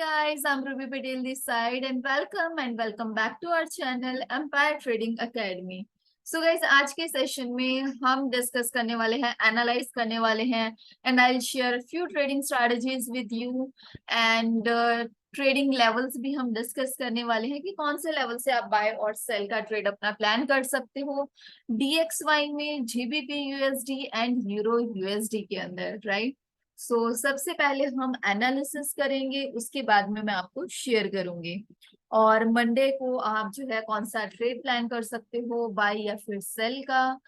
Guys, I'm Ruby Patel this side and welcome back to our channel Empire Trading Academy. So guys, आज के session में हम discuss करने वाले हैं, एनालाइज करने वाले हैं and I will share few trading strategies with you and trading levels भी हम डिस्कस करने वाले हैं कि कौन से लेवल से आप बाय और सेल का ट्रेड अपना प्लान कर सकते हो DXY में, GBP USD and euro USD के अंदर, राइट। सबसे पहले हम एनालिसिस करेंगे, उसके बाद में मैं आपको शेयर करूंगी। और मंडे को आप जो है कौन सा ट्रेड प्लान कर सकते हो, बाय या फिर सेल का,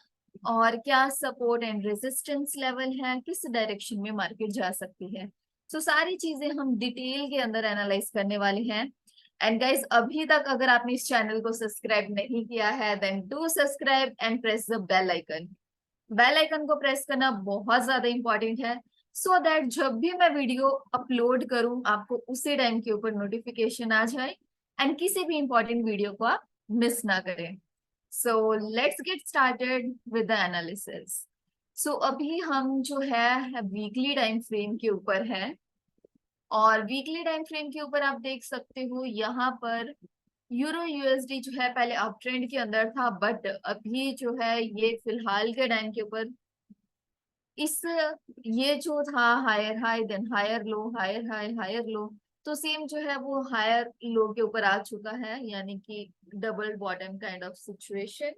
और क्या सपोर्ट एंड रेजिस्टेंस लेवल है, किस डायरेक्शन में मार्केट जा सकती है। सारी चीजें हम डिटेल के अंदर एनालाइज करने वाले हैं। एंड गाइज, अभी तक अगर आपने इस चैनल को सब्सक्राइब नहीं किया है then do subscribe and press the bell icon. Bell icon को प्रेस करना बहुत ज्यादा इंपॉर्टेंट है सो दैट जब भी मैं वीडियो अपलोड करूं आपको उसी टाइम के ऊपर नोटिफिकेशन आ जाए एंड किसी भी इंपॉर्टेंट वीडियो को आप मिस ना करें। Let's get started with the analysis. अभी हम जो है वीकली टाइम फ्रेम के ऊपर है और वीकली टाइम फ्रेम के ऊपर आप देख सकते हो यहाँ पर यूरो USD जो है पहले अप ट्रेंड के अंदर था, बट अभी जो है ये फिलहाल के टाइम के ऊपर इस ये जो था higher high then higher low, higher high higher low, तो सेम जो है वो हायर लो के ऊपर आ चुका है, यानी कि double bottom kind of situation.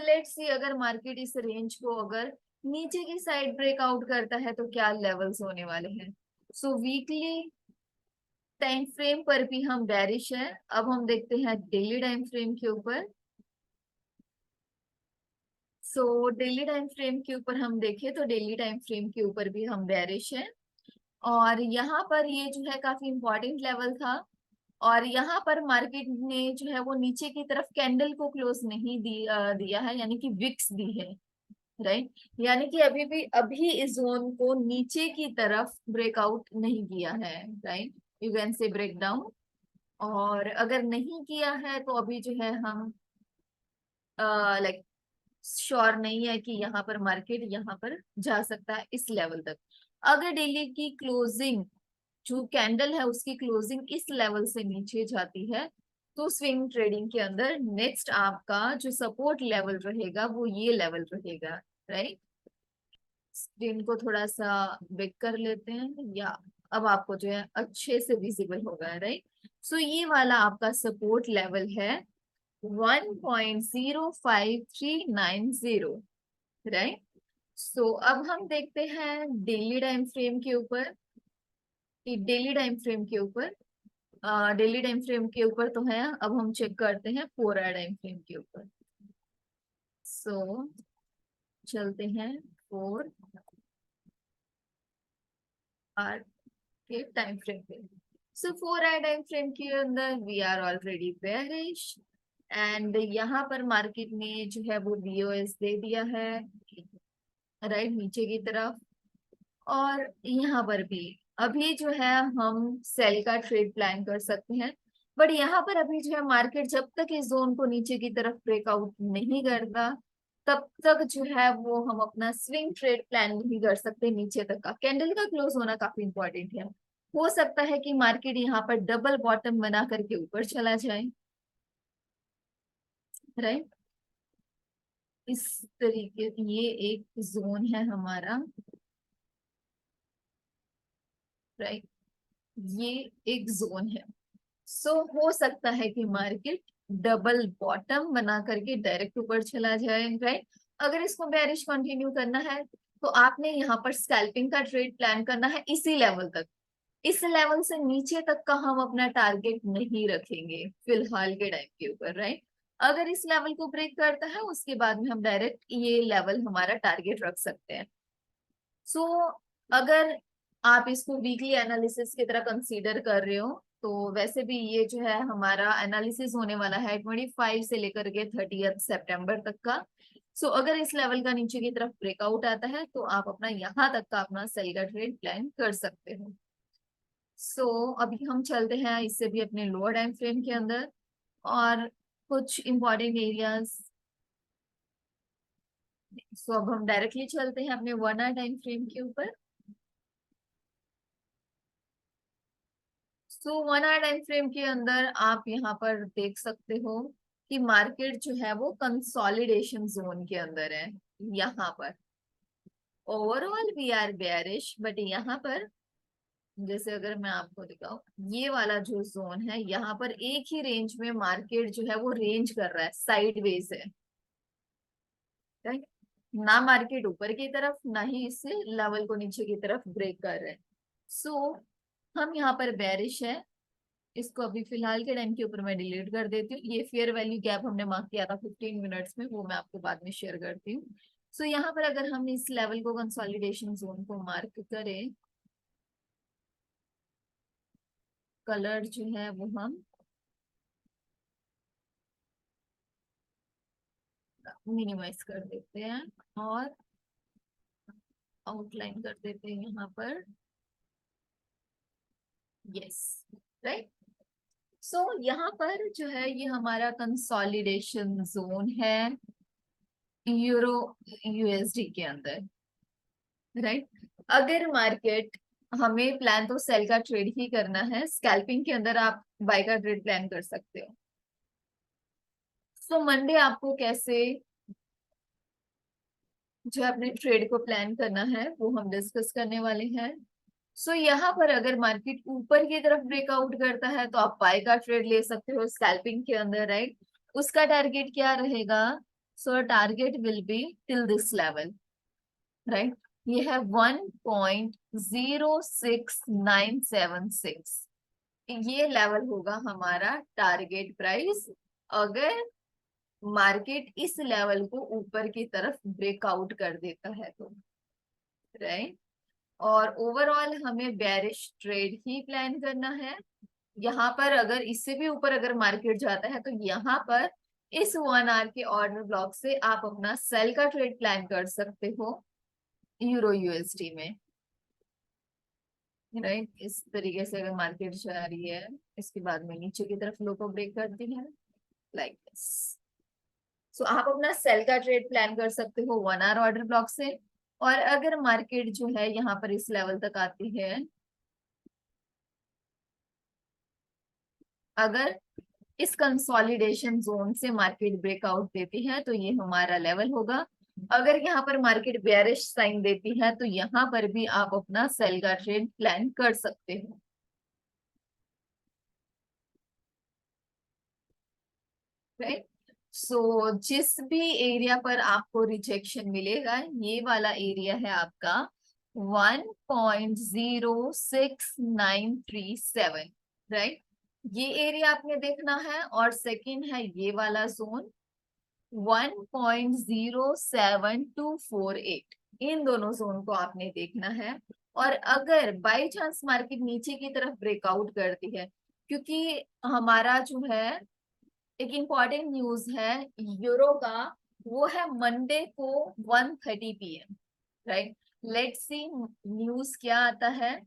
Let's see अगर मार्केट इस रेंज को अगर नीचे की साइड ब्रेकआउट करता है तो क्या लेवल्स होने वाले हैं। वीकली टाइम फ्रेम पर भी हम बेरिश है। अब हम देखते हैं डेली टाइम फ्रेम के ऊपर। डेली टाइम फ्रेम के ऊपर हम देखें तो डेली टाइम फ्रेम के ऊपर भी हम बेरिश है और यहाँ पर ये जो है काफी इंपॉर्टेंट लेवल था और यहाँ पर मार्केट ने जो है वो नीचे की तरफ कैंडल को क्लोज नहीं दिया है, यानी कि विक्स दी है, राइट। यानी कि अभी इस जोन को नीचे की तरफ ब्रेकआउट नहीं किया है, right. You can say break down, और अगर नहीं किया है तो अभी जो है हम लाइक श्योर नहीं है कि यहाँ पर मार्केट यहाँ पर जा सकता है इस लेवल तक। अगर डेली की क्लोजिंग जो कैंडल है उसकी क्लोजिंग इस लेवल से नीचे जाती है तो स्विंग ट्रेडिंग के अंदर नेक्स्ट आपका जो सपोर्ट लेवल रहेगा वो ये लेवल रहेगा, राइट। स्क्रीन को थोड़ा सा बिग कर लेते हैं, या अब आपको जो है अच्छे से विजिबल होगा, राइट। ये वाला आपका सपोर्ट लेवल है 1.05390, राइट। अब हम देखते हैं डेली टाइम फ्रेम के ऊपर। डेली टाइम फ्रेम के ऊपर डेली टाइम फ्रेम के ऊपर तो है, अब हम चेक करते हैं 4 आवर टाइम फ्रेम के ऊपर। चलते हैं 4 आवर के टाइम फ्रेम पे। 4 आवर टाइम फ्रेम के अंदर we are already bearish and यहाँ पर मार्केट ने जो है वो BOS दे दिया है, राइट, नीचे की तरफ। और यहाँ पर भी अभी जो है हम सेल का ट्रेड प्लान कर सकते हैं, बट यहाँ पर अभी जो है मार्केट जब तक इस जोन को नीचे की तरफ ब्रेकआउट नहीं करता तब तक जो है वो हम अपना स्विंग ट्रेड प्लान नहीं कर सकते। नीचे तक का कैंडल का क्लोज होना काफी इंपॉर्टेंट है। हो सकता है कि मार्केट यहाँ पर डबल बॉटम बना करके ऊपर चला जाए, राइट। इस तरीके ये एक जोन है हमारा, राइट। ये एक जोन है। हो सकता है कि मार्केट डबल बॉटम बना करके डायरेक्ट ऊपर चला जाए, राइट। अगर इसको बेरिश कंटिन्यू करना है तो आपने यहाँ पर स्कैल्पिंग का ट्रेड प्लान करना है इसी लेवल तक। इस लेवल से नीचे तक का हम अपना टारगेट नहीं रखेंगे फिलहाल के टाइम के ऊपर, राइट। अगर इस लेवल को ब्रेक करता है उसके बाद में हम डायरेक्ट ये लेवल हमारा टारगेट रख सकते हैं। अगर आप इसको वीकली एनालिसिस की तरह कंसीडर कर रहे हो तो वैसे भी ये जो है हमारा एनालिसिस होने वाला है 25 से लेकर के 30 सितंबर तक का। अगर इस लेवल का नीचे की तरफ ब्रेकआउट आता है तो आप अपना यहाँ तक का अपना सेल का ट्रेड प्लान कर सकते हो। अभी हम चलते हैं इससे भी अपने लोअर टाइम फ्रेम के अंदर और कुछ इंपॉर्टेंट एरियाज। अब हम डायरेक्टली चलते हैं अपने 1 आवर टाइम फ्रेम के ऊपर। सो 1 आवर टाइम फ्रेम के अंदर आप यहाँ पर देख सकते हो कि मार्केट जो है वो कंसोलिडेशन जोन के अंदर है। यहाँ पर overall we are bearish, but यहाँ पर जैसे अगर मैं आपको दिखाऊं, ये वाला जो जोन है यहाँ पर एक ही रेंज में मार्केट जो है वो रेंज कर रहा है, साइडवेज है, राइट। ना मार्केट ऊपर की तरफ, ना ही इससे लेवल को नीचे की तरफ ब्रेक कर रहे हैं। सो हम यहाँ पर बेरिश है। इसको अभी फिलहाल के टाइम के ऊपर मैं डिलीट कर देती हूँ। ये फेयर वैल्यू गैप हमने मार्क किया था 15 मिनट्स में, वो मैं आपको बाद में शेयर करती हूँ। सो यहाँ पर अगर हम इस लेवल को, कंसोलिडेशन जोन को मार्क करें, कलर जो है वो हम मिनिमाइज कर देते हैं और आउटलाइन कर देते हैं यहाँ पर। Yes, right. सो यहाँ पर जो है ये हमारा कंसोलिडेशन जोन है यूरो यूएसडी के अंदर, राइट। अगर मार्केट, हमें प्लान तो सेल का ट्रेड ही करना है, स्कैल्पिंग के अंदर आप बाय का ट्रेड प्लान कर सकते हो। सो मंडे आपको कैसे जो है अपने ट्रेड को प्लान करना है वो हम डिस्कस करने वाले हैं। सो यहाँ पर अगर मार्केट ऊपर की तरफ ब्रेकआउट करता है तो आप बाय का ट्रेड ले सकते हो स्कैल्पिंग के अंदर, राइट। उसका टारगेट क्या रहेगा? सो target will be till this level, right. ये है 1.06976, ये लेवल होगा हमारा टारगेट प्राइस अगर मार्केट इस लेवल को ऊपर की तरफ ब्रेकआउट कर देता है तो, राइट। और ओवरऑल हमें बेरिश ट्रेड ही प्लान करना है। यहाँ पर अगर इससे भी ऊपर अगर मार्केट जाता है तो यहाँ पर इस 1 आवर के ऑर्डर ब्लॉक से आप अपना सेल का ट्रेड प्लान कर सकते हो यूरो यूएसडी में, राइट। इस तरीके से अगर मार्केट जा रही है, इसके बाद में नीचे की तरफ लो को ब्रेक करती है, लाइक दिस। सो आप अपना सेल का ट्रेड प्लान कर सकते हो 1 आवर ऑर्डर ब्लॉक से। और अगर मार्केट जो है यहाँ पर इस लेवल तक आती है, अगर इस कंसोलिडेशन जोन से मार्केट ब्रेकआउट देती है तो ये हमारा लेवल होगा। अगर यहाँ पर मार्केट बेयरिश साइन देती है तो यहाँ पर भी आप अपना सेल का ट्रेड प्लान कर सकते हो, राइट। सो जिस भी एरिया पर आपको रिजेक्शन मिलेगा, ये वाला एरिया है आपका 1.06937, राइट। ये एरिया आपने देखना है। और सेकंड है ये वाला जोन 1.07248, इन दोनों जोन को आपने देखना है। और अगर बाई चांस मार्केट नीचे की तरफ ब्रेकआउट करती है, क्योंकि हमारा जो है एक इम्पॉर्टेंट न्यूज है यूरो का, वो है मंडे को 1:30 PM, right. Let's see news क्या आता है।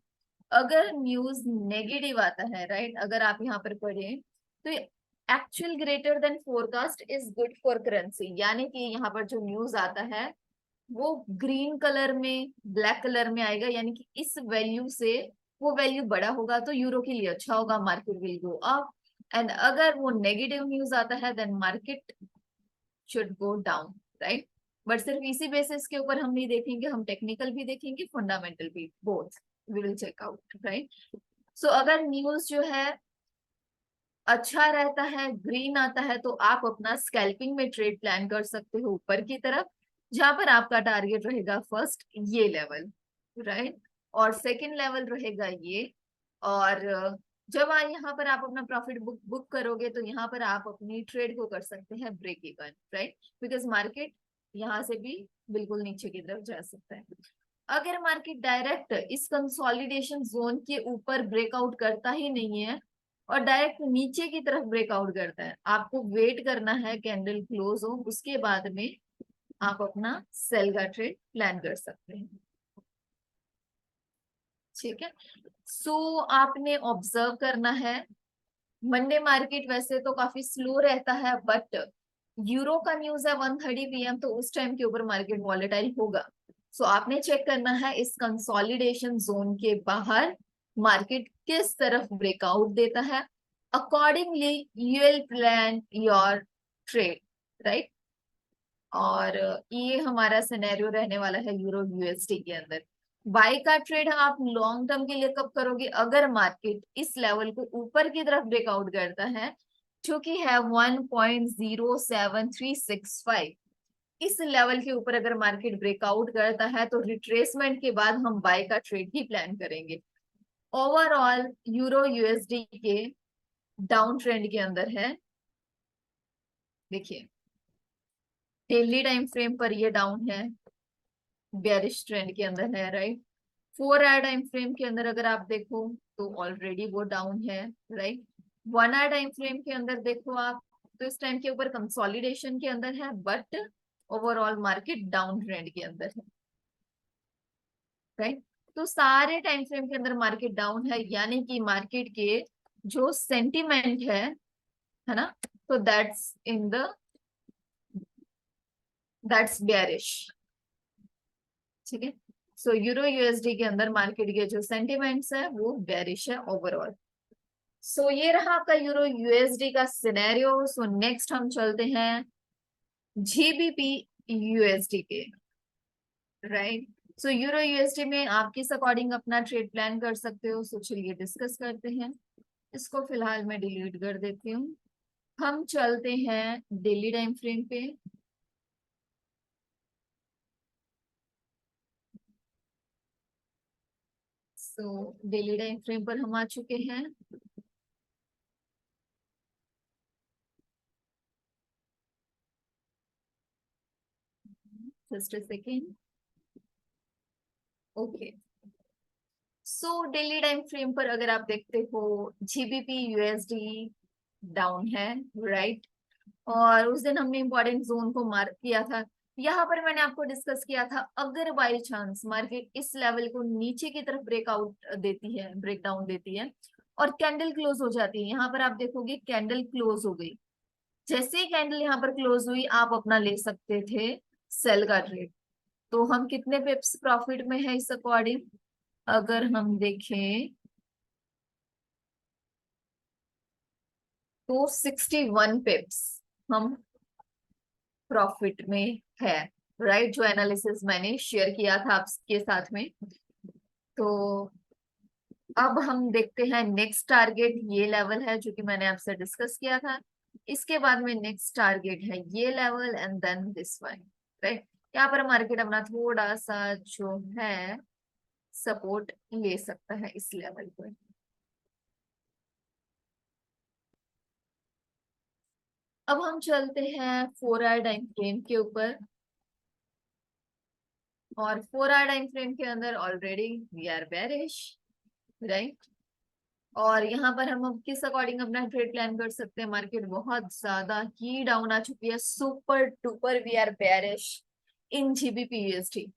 अगर न्यूज नेगेटिव आता है, राइट, अगर आप यहाँ पर पढ़ें तो actual greater than forecast is good for currency, यानी कि यहाँ पर जो न्यूज आता है वो ग्रीन कलर में, ब्लैक कलर में आएगा, यानी कि इस वैल्यू से वो वैल्यू बड़ा होगा तो यूरो के लिए अच्छा होगा, market will go up. And अगर वो नेगेटिव न्यूज आता है then market should go down, right. But सिर्फ इसी बेसिस के ऊपर हम नहीं देखेंगे, हम टेक्निकल भी देखेंगे, फंडामेंटल भी, both we will check out, right. So अगर न्यूज जो है अच्छा रहता है, ग्रीन आता है, तो आप अपना स्कैल्पिंग में ट्रेड प्लान कर सकते हो ऊपर की तरफ, जहां पर आपका टारगेट रहेगा फर्स्ट ये लेवल, राइट। और सेकंड लेवल रहेगा ये। और जब यहाँ पर आप अपना प्रॉफिट बुक बुक करोगे तो यहाँ पर आप अपनी ट्रेड को कर सकते हैं break even, right, because market यहाँ से भी बिल्कुल नीचे की तरफ जा सकता है। अगर मार्केट डायरेक्ट इस कंसोलिडेशन जोन के ऊपर ब्रेकआउट करता ही नहीं है और डायरेक्ट नीचे की तरफ ब्रेकआउट करता है, आपको वेट करना है कैंडल क्लोज हो, उसके बाद में आप अपना सेल का ट्रेड प्लान कर सकते हैं, ठीक है। सो आपने ऑब्जर्व करना है, मंडे मार्केट वैसे तो काफी स्लो रहता है, बट यूरो का न्यूज है 1:30 PM, तो उस टाइम के ऊपर मार्केट वॉलेटाइल होगा। सो आपने चेक करना है इस कंसोलिडेशन जोन के बाहर मार्केट किस तरफ ब्रेकआउट देता है, accordingly you will plan your trade, right. और ये हमारा सिनेरियो रहने वाला है यूरो यूएसडी के अंदर। बाय का ट्रेड आप लॉन्ग टर्म के लिए कब करोगे, अगर मार्केट इस लेवल को ऊपर की तरफ ब्रेकआउट करता है, जो कि है 1.07365। इस लेवल के ऊपर अगर मार्केट ब्रेकआउट करता है तो रिट्रेसमेंट के बाद हम बाय का ट्रेड ही प्लान करेंगे। ओवरऑल यूरो यूएसडी के डाउन ट्रेंड के अंदर है। देखिए डेली टाइम फ्रेम पर ये डाउन है, बेरिश ट्रेंड के अंदर है, राइट। 4 आवर टाइम फ्रेम के अंदर अगर आप देखो तो ऑलरेडी वो डाउन है, राइट। 1 आवर टाइम फ्रेम के अंदर देखो आप, तो इस टाइम के ऊपर कंसोलिडेशन के अंदर है, but overall market down trend के अंदर है, राइट। तो सारे टाइम फ्रेम के अंदर मार्केट डाउन है, यानी कि मार्केट के जो सेंटिमेंट है ना, तो दैट्स बेयरिश, ठीक है। सो यूरो यूएसडी के अंदर मार्केट के जो सेंटिमेंट्स है वो बेयरिश है ओवरऑल। सो ये रहा आपका यूरो यूएसडी का सिनेरियो। सो नेक्स्ट हम चलते हैं जीबीपी यूएसडी के, राइट। सो यूरो यूएसडी में आप किस अकॉर्डिंग अपना ट्रेड प्लान कर सकते हो, सो चलिए डिस्कस करते हैं। इसको फिलहाल मैं डिलीट कर देती हूँ। हम चलते हैं डेली टाइम फ्रेम पे। सो डेली टाइम फ्रेम पर हम आ चुके हैं। Just a second. Okay, so daily time frame पर अगर आप देखते हो जीबीपी यूएसडी डाउन है, राइट। और उस दिन हमने इंपॉर्टेंट जोन को मार्क किया था। यहाँ पर मैंने आपको डिस्कस किया था, अगर बाय चांस मार्केट इस लेवल को नीचे की तरफ ब्रेकआउट देती है, ब्रेकडाउन देती है और कैंडल क्लोज हो जाती है, यहाँ पर आप देखोगे कैंडल क्लोज हो गई। जैसे ही कैंडल यहाँ पर क्लोज हुई आप अपना ले सकते थे सेल का ट्रेड। तो हम कितने पिप्स प्रॉफिट में है इस अकॉर्डिंग, अगर हम देखें तो 61 पिप्स हम प्रॉफिट में है, राइट। जो एनालिसिस मैंने शेयर किया था आपके साथ में। तो अब हम देखते हैं नेक्स्ट टारगेट ये लेवल है जो कि मैंने आपसे डिस्कस किया था। इसके बाद में नेक्स्ट टारगेट है ये level and then this one, right. यहाँ पर मार्केट अपना थोड़ा सा जो है सपोर्ट ले सकता है इस लेवल पर। अब हम चलते हैं 4 आवर टाइम फ्रेम के ऊपर। और 4 आवर टाइम फ्रेम के अंदर already we are bearish, right. और यहाँ पर हम अब किस अकॉर्डिंग अपना ट्रेड प्लान कर सकते हैं, मार्केट बहुत ज्यादा ही डाउन आ चुकी है, super duper we are bearish in GBP USD.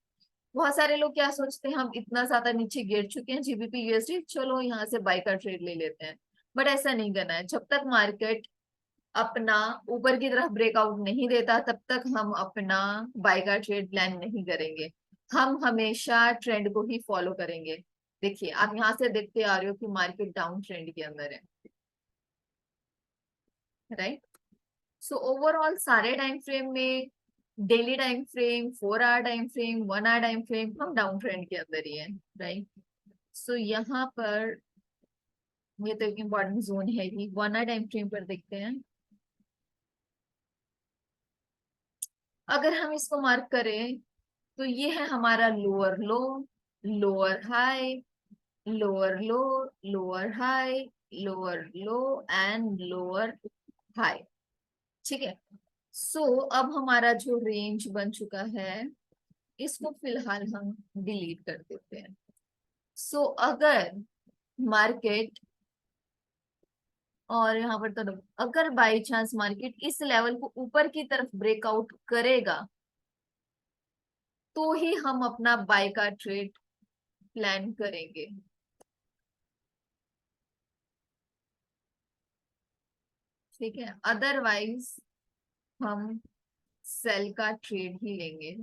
बहुत सारे लोग क्या सोचते हैं, हम इतना ज्यादा नीचे गिर चुके हैं जीबीपी यूएसडी, चलो यहाँ से बाय का ट्रेड ले लेते हैं। बट ऐसा नहीं करना है, जब तक मार्केट अपना ऊपर की तरफ ब्रेकआउट नहीं देता तब तक हम अपना बाय का ट्रेड प्लान नहीं करेंगे। हम हमेशा ट्रेंड को ही फॉलो करेंगे। देखिए आप यहाँ से देखते आ रहे हो कि मार्केट डाउन ट्रेंड के अंदर है, राइट। सो ओवरऑल सारे टाइम फ्रेम में, daily time frame, 4 hour time frame, 1 hour time frame, हम डाउन ट्रेंड के अंदर ही है, राइट। सो यहाँ पर ये तो एक इम्पोर्टेंट जोन है ही। 1 आवर टाइम फ्रेम पर देखते हैं, अगर हम इसको मार्क करें तो ये है हमारा lower low, lower high, lower low, lower high, lower low and lower high, ठीक है। सो अब हमारा जो रेंज बन चुका है इसको फिलहाल हम डिलीट कर देते हैं। सो अगर मार्केट, और यहाँ पर तो अगर बाई चांस मार्केट इस लेवल को ऊपर की तरफ ब्रेकआउट करेगा तो ही हम अपना बाय का ट्रेड प्लान करेंगे, ठीक है। अदरवाइज हम सेल का ट्रेड ही लेंगे।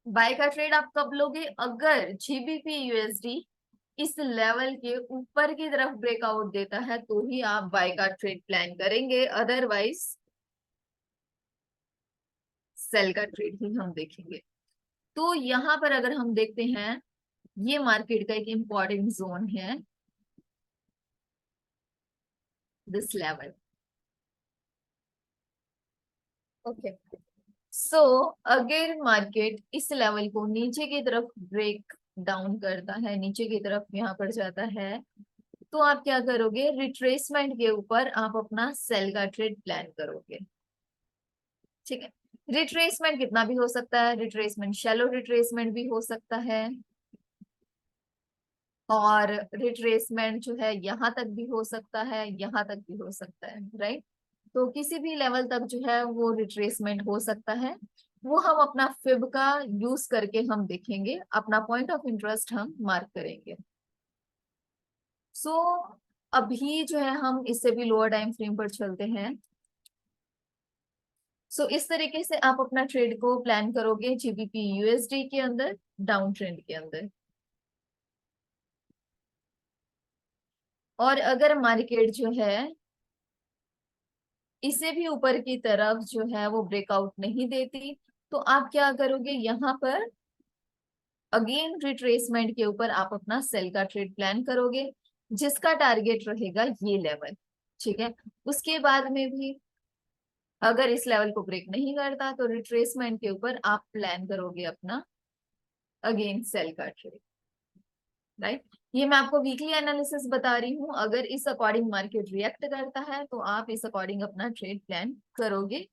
बाय का ट्रेड आप कब लोगे? अगर जीबीपी यूएसडी इस लेवल के ऊपर की तरफ ब्रेकआउट देता है तो ही आप बाय का ट्रेड प्लान करेंगे, अदरवाइज सेल का ट्रेड ही हम देखेंगे। तो यहाँ पर अगर हम देखते हैं, ये मार्केट का एक इंपॉर्टेंट जोन है, दिस लेवल। ओके, सो अगर मार्केट इस लेवल को नीचे की तरफ ब्रेक डाउन करता है, नीचे की तरफ यहाँ पर जाता है, तो आप क्या करोगे? रिट्रेसमेंट के ऊपर आप अपना सेल का ट्रेड प्लान करोगे। ठीक है, रिट्रेसमेंट कितना भी हो सकता है, रिट्रेसमेंट शैलो रिट्रेसमेंट भी हो सकता है, और रिट्रेसमेंट जो है यहाँ तक भी हो सकता है, यहाँ तक भी हो सकता है, राइट। तो किसी भी लेवल तक जो है वो रिट्रेसमेंट हो सकता है। वो हम अपना फिब का यूज करके हम देखेंगे, अपना पॉइंट ऑफ इंटरेस्ट हम मार्क करेंगे। सो अभी जो है हम इससे भी लोअर टाइम फ्रेम पर चलते हैं। इस तरीके से आप अपना ट्रेड को प्लान करोगे जीबीपी यूएसडी के अंदर, डाउन ट्रेंड के अंदर। और अगर मार्केट जो है इसे भी ऊपर की तरफ जो है वो ब्रेकआउट नहीं देती, तो आप क्या करोगे? यहाँ पर अगेन रिट्रेसमेंट के ऊपर आप अपना सेल का ट्रेड प्लान करोगे, जिसका टारगेट रहेगा ये लेवल। ठीक है, उसके बाद में भी अगर इस लेवल को ब्रेक नहीं करता तो रिट्रेसमेंट के ऊपर आप प्लान करोगे अपना अगेन सेल का ट्रेड, राइट। ये मैं आपको वीकली एनालिसिस बता रही हूँ, अगर इस अकॉर्डिंग मार्केट रिएक्ट करता है तो आप इस अकॉर्डिंग अपना ट्रेड प्लान करोगे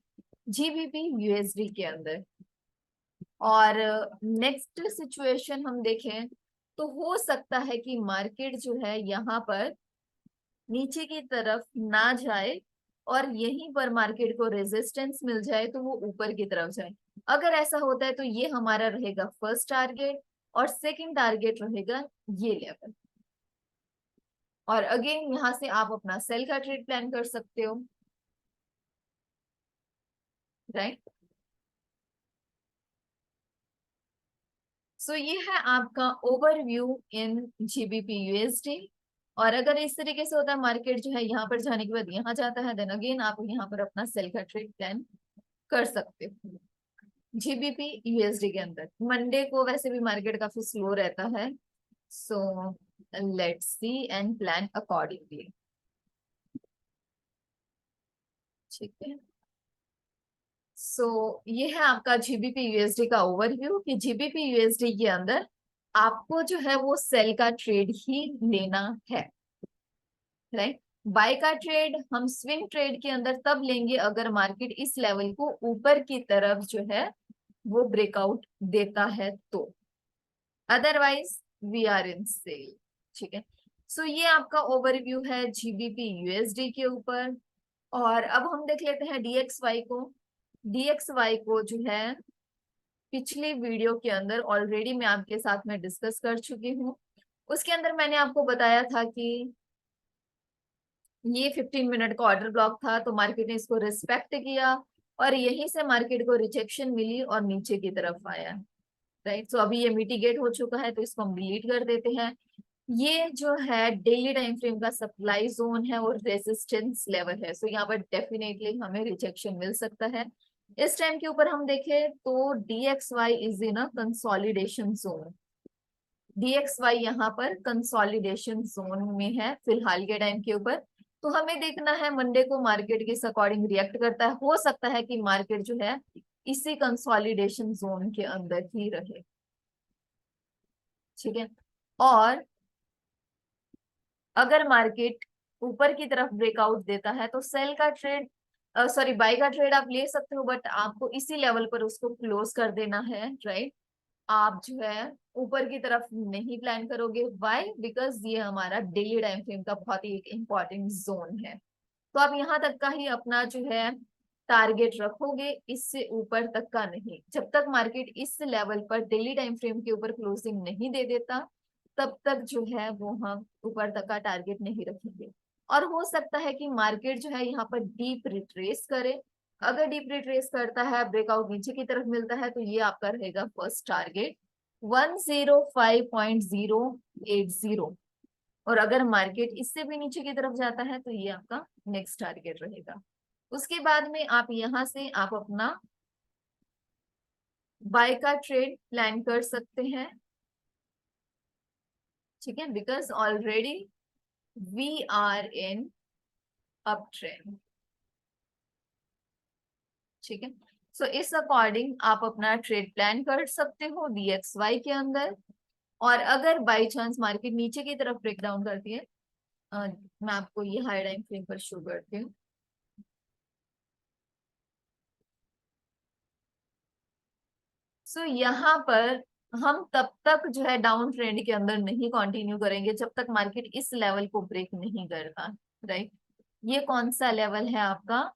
जीबीपी यूएसडी के अंदर। और नेक्स्ट सिचुएशन हम देखें तो हो सकता है कि मार्केट जो है यहाँ पर नीचे की तरफ ना जाए और यहीं पर मार्केट को रेजिस्टेंस मिल जाए तो वो ऊपर की तरफ जाए। अगर ऐसा होता है तो ये हमारा रहेगा फर्स्ट टारगेट, और सेकंड टारगेट रहेगा ये लेवल। और अगेन यहाँ से आप अपना सेल का ट्रेड प्लान कर सकते हो, राइट। ये है आपका ओवरव्यू इन जीबीपी यूएसडी। और अगर इस तरीके से होता है, मार्केट जो है यहाँ पर जाने के बाद यहाँ जाता है, देन अगेन आप यहाँ पर अपना सेल का ट्रेड प्लान कर सकते हो जीबीपी यूएसडी के अंदर। मंडे को वैसे भी मार्केट काफी स्लो रहता है, so let's C and plan accordingly. ठीक है, ये है आपका जीबीपी यूएसडी का ओवरव्यू कि जीबीपी यूएसडी के अंदर आपको जो है वो सेल का ट्रेड ही लेना है, राइट। बाय का ट्रेड हम स्विंग ट्रेड के अंदर तब लेंगे अगर मार्केट इस लेवल को ऊपर की तरफ जो है वो ब्रेकआउट देता है तो, otherwise we are in sell. ठीक है, ये आपका ओवरव्यू है जीबीपी यूएसडी के ऊपर। और अब हम देख लेते हैं डीएक्सवाई को। डीएक्सवाई को जो है पिछली वीडियो के अंदर ऑलरेडी मैं आपके साथ में डिस्कस कर चुकी हूँ। उसके अंदर मैंने आपको बताया था कि ये 15 मिनट का ऑर्डर ब्लॉक था, तो मार्केट ने इसको रिस्पेक्ट किया और यहीं से मार्केट को रिजेक्शन मिली और नीचे की तरफ आया, राइट। अभी ये मिटिगेट हो चुका है तो इसको हम डिलीट कर देते हैं। ये जो है डेली टाइम फ्रेम का सप्लाई जोन है और रेजिस्टेंस लेवल है, यहाँ पर डेफिनेटली हमें रिजेक्शन मिल सकता है। इस टाइम के ऊपर हम देखें तो DXY is in a consolidation zone. DXY यहाँ पर कंसोलिडेशन जोन में है फिलहाल के टाइम के ऊपर। तो हमें देखना है मंडे को मार्केट किस अकॉर्डिंग रिएक्ट करता है। हो सकता है कि मार्केट जो है इसी कंसोलिडेशन जोन के अंदर ही रहे, ठीक है। और अगर मार्केट ऊपर की तरफ ब्रेकआउट देता है तो सेल का ट्रेड, सॉरी बाय का ट्रेड आप ले सकते हो, बट आपको इसी लेवल पर उसको क्लोज कर देना है, राइट। आप जो है ऊपर की तरफ नहीं प्लान करोगे, व्हाई? बिकॉज ये हमारा डेली टाइम फ्रेम का बहुत ही एक इम्पॉर्टेंट जोन है। तो आप यहाँ तक का ही अपना जो है टारगेट रखोगे, इससे ऊपर तक का नहीं। जब तक मार्केट इस लेवल पर डेली टाइम फ्रेम के ऊपर क्लोजिंग नहीं दे देता तब तक जो है वो हम ऊपर तक का टारगेट नहीं रखेंगे। और हो सकता है कि मार्केट जो है यहाँ पर डीप रिट्रेस करे। अगर डीप रिट्रेस करता है, ब्रेकआउट नीचे की तरफ मिलता है, तो ये आपका रहेगा फर्स्ट टारगेट 105.080। और अगर मार्केट इससे भी नीचे की तरफ जाता है तो ये आपका नेक्स्ट टारगेट रहेगा। उसके बाद में आप यहां से आप अपना बाय का ट्रेड प्लान कर सकते हैं, ठीक है, because already we are in up trend, ठीक है। सो इस अकॉर्डिंग आप अपना ट्रेड प्लान कर सकते हो DXY के अंदर। और अगर बाई चांस मार्केट नीचे की तरफ ब्रेक डाउन करती है, मैं आपको ये हाई टाइम फ्रेम पर शो करती हूँ। सो यहाँ पर हम तब तक जो है डाउन ट्रेंड के अंदर नहीं कंटिन्यू करेंगे जब तक मार्केट इस लेवल को ब्रेक नहीं करता, राइट। ये कौन सा लेवल है आपका?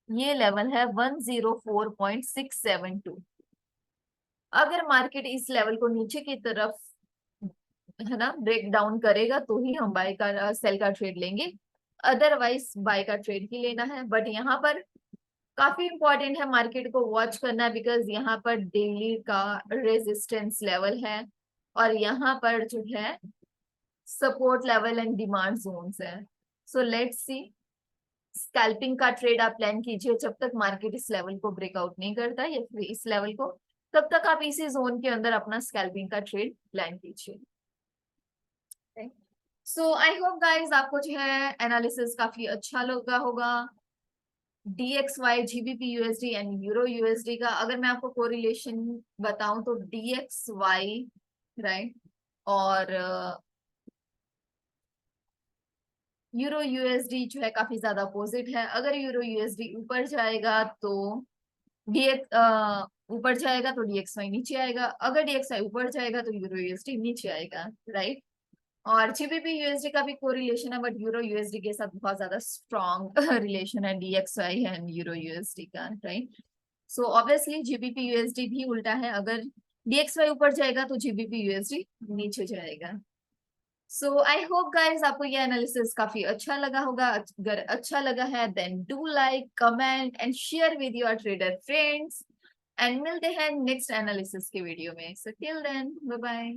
ये लेवल है 104.672। अगर मार्केट इस लेवल को नीचे की तरफ, है ना, ब्रेक डाउन करेगा तो ही हम बाय का सेल का ट्रेड लेंगे, अदरवाइज बाय का ट्रेड ही लेना है। बट यहाँ पर काफी इंपॉर्टेंट है मार्केट को वॉच करना, बिकॉज यहाँ पर डेली का रेजिस्टेंस लेवल है और यहाँ पर जो है support level and demand zones है। सो लेट्स सी, स्कैल्पिंग का ट्रेड आप प्लान कीजिए जब तक मार्केट इस लेवल को ब्रेकआउट नहीं करता या फिर इस लेवल को, तब तक आप इसी जोन के अंदर अपना स्कैल्पिंग का ट्रेड प्लान कीजिए। सो आई होप गाइज आपको जो है एनालिसिस काफी अच्छा लगा होगा। DXY, GBP USD and euro USD का अगर मैं आपको कोरिलेशन बताऊं तो DXY, राइट, और यूरो USD जो है काफी ज्यादा अपोजिट है। अगर यूरो USD ऊपर जाएगा तो ऊपर जाएगा तो DXY नीचे आएगा, अगर DXY ऊपर जाएगा तो यूरो USD नीचे आएगा, राइट। और GBP USD का भी कोरिलेशन है, बट यूरो USD के साथ बहुत ज्यादा स्ट्रॉन्ग रिलेशन है DXY एंड यूरो USD का, right. So obviously GBP USD भी उल्टा है, अगर DXY ऊपर जाएगा तो GBP USD नीचे जाएगा। सो आई होप गाइज आपको ये एनालिसिस काफी अच्छा लगा होगा। अगर अच्छा लगा है then do like, comment and share with your trader friends. And मिलते हैं नेक्स्ट एनालिसिस के वीडियो में। So till then, bye bye.